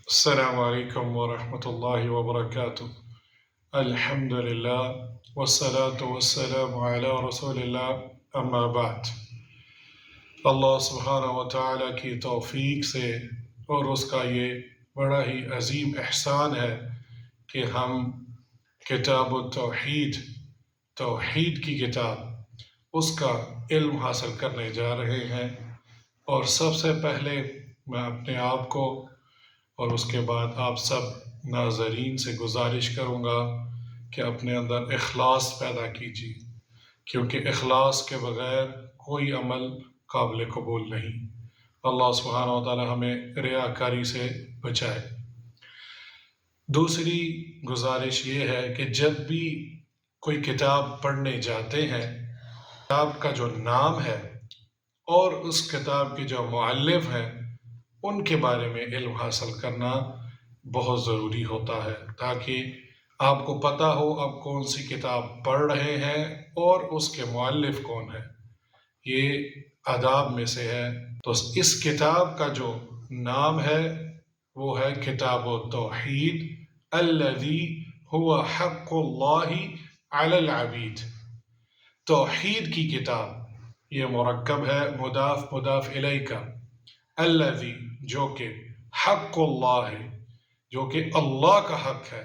السلام علیکم ورحمۃ اللہ وبرکاتہ۔ الحمد للہ والصلاة والسلام علی رسول اللہ، اما بعد۔ اللہ سبحانہ و تعالیٰ کی توفیق سے اور اس کا یہ بڑا ہی عظیم احسان ہے کہ ہم کتاب التوحید، توحید کی کتاب، اس کا علم حاصل کرنے جا رہے ہیں۔ اور سب سے پہلے میں اپنے آپ کو اور اس کے بعد آپ سب ناظرین سے گزارش کروں گا کہ اپنے اندر اخلاص پیدا کیجیے، کیونکہ اخلاص کے بغیر کوئی عمل قابل قبول نہیں۔ اللہ سبحانہ و تعالی ہمیں ریاکاری سے بچائے۔ دوسری گزارش یہ ہے کہ جب بھی کوئی کتاب پڑھنے جاتے ہیں، کتاب کا جو نام ہے اور اس کتاب کے جو مؤلف ہیں ان کے بارے میں علم حاصل کرنا بہت ضروری ہوتا ہے، تاکہ آپ کو پتہ ہو آپ کون سی کتاب پڑھ رہے ہیں اور اس کے مؤلف کون ہے۔ یہ آداب میں سے ہے۔ تو اس کتاب کا جو نام ہے وہ ہے کتاب التوحید الذی هو حق اللہ علی العبید۔ توحید کی کتاب، یہ مرکب ہے مضاف الیہ کا، الذی جو کہ حق اللہ ہے، جو کہ اللہ کا حق ہے،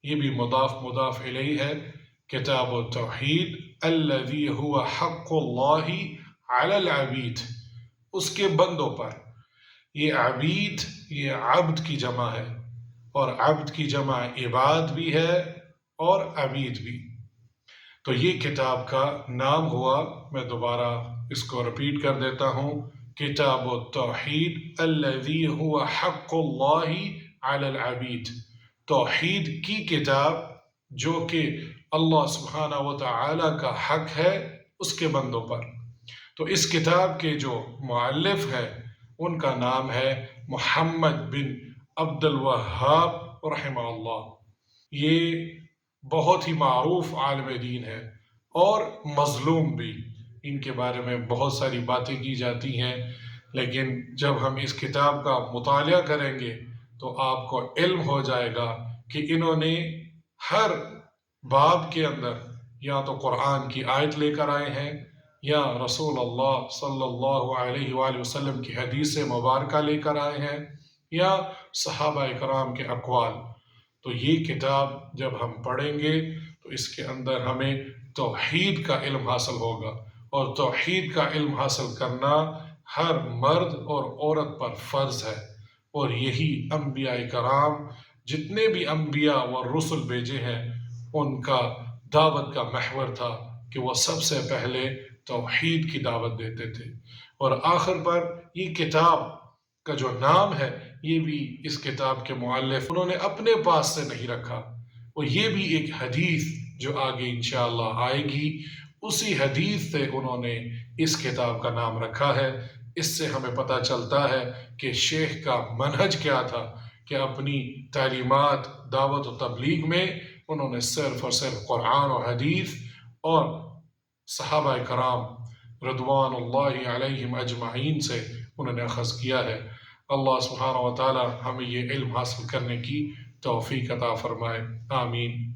یہ بھی مضاف الیہ ہے۔ کتاب التوحید الذی هو حق اللہ علی العبید، اس کے بندوں پر۔ یہ عبید، یہ عبد کی جمع ہے، اور عبد کی جمع عباد بھی ہے اور عبید بھی۔ تو یہ کتاب کا نام ہوا، میں دوبارہ اس کو رپیٹ کر دیتا ہوں، کتاب التوحید الذی هو حق اللہ علی العبید، توحید کی کتاب جو کہ اللہ سبحانہ و تعالی کا حق ہے اس کے بندوں پر۔ تو اس کتاب کے جو مؤلف ہیں ان کا نام ہے محمد بن عبد الوہاب رحمہ اللہ۔ یہ بہت ہی معروف عالم دین ہے اور مظلوم بھی، ان کے بارے میں بہت ساری باتیں کی جاتی ہیں، لیکن جب ہم اس کتاب کا مطالعہ کریں گے تو آپ کو علم ہو جائے گا کہ انہوں نے ہر باب کے اندر یا تو قرآن کی آیت لے کر آئے ہیں، یا رسول اللہ صلی اللہ علیہ وآلہ وسلم کی حدیث مبارکہ لے کر آئے ہیں، یا صحابہ کرام کے اقوال۔ تو یہ کتاب جب ہم پڑھیں گے تو اس کے اندر ہمیں توحید کا علم حاصل ہوگا، اور توحید کا علم حاصل کرنا ہر مرد اور عورت پر فرض ہے۔ اور یہی انبیاء کرام، جتنے بھی انبیاء و رسل بھیجے ہیں، ان کا دعوت کا محور تھا کہ وہ سب سے پہلے توحید کی دعوت دیتے تھے۔ اور آخر پر یہ کتاب کا جو نام ہے، یہ بھی اس کتاب کے مؤلف انہوں نے اپنے پاس سے نہیں رکھا، اور یہ بھی ایک حدیث جو آگے انشاءاللہ آئے گی، اسی حدیث سے انہوں نے اس کتاب کا نام رکھا ہے۔ اس سے ہمیں پتہ چلتا ہے کہ شیخ کا منہج کیا تھا، کہ اپنی تعلیمات دعوت و تبلیغ میں انہوں نے صرف اور صرف قرآن و حدیث اور صحابہ کرام رضوان اللہ علیہم اجمعین سے انہوں نے اخذ کیا ہے۔ اللہ سبحانہ و تعالی ہمیں یہ علم حاصل کرنے کی توفیق عطا فرمائے، آمین۔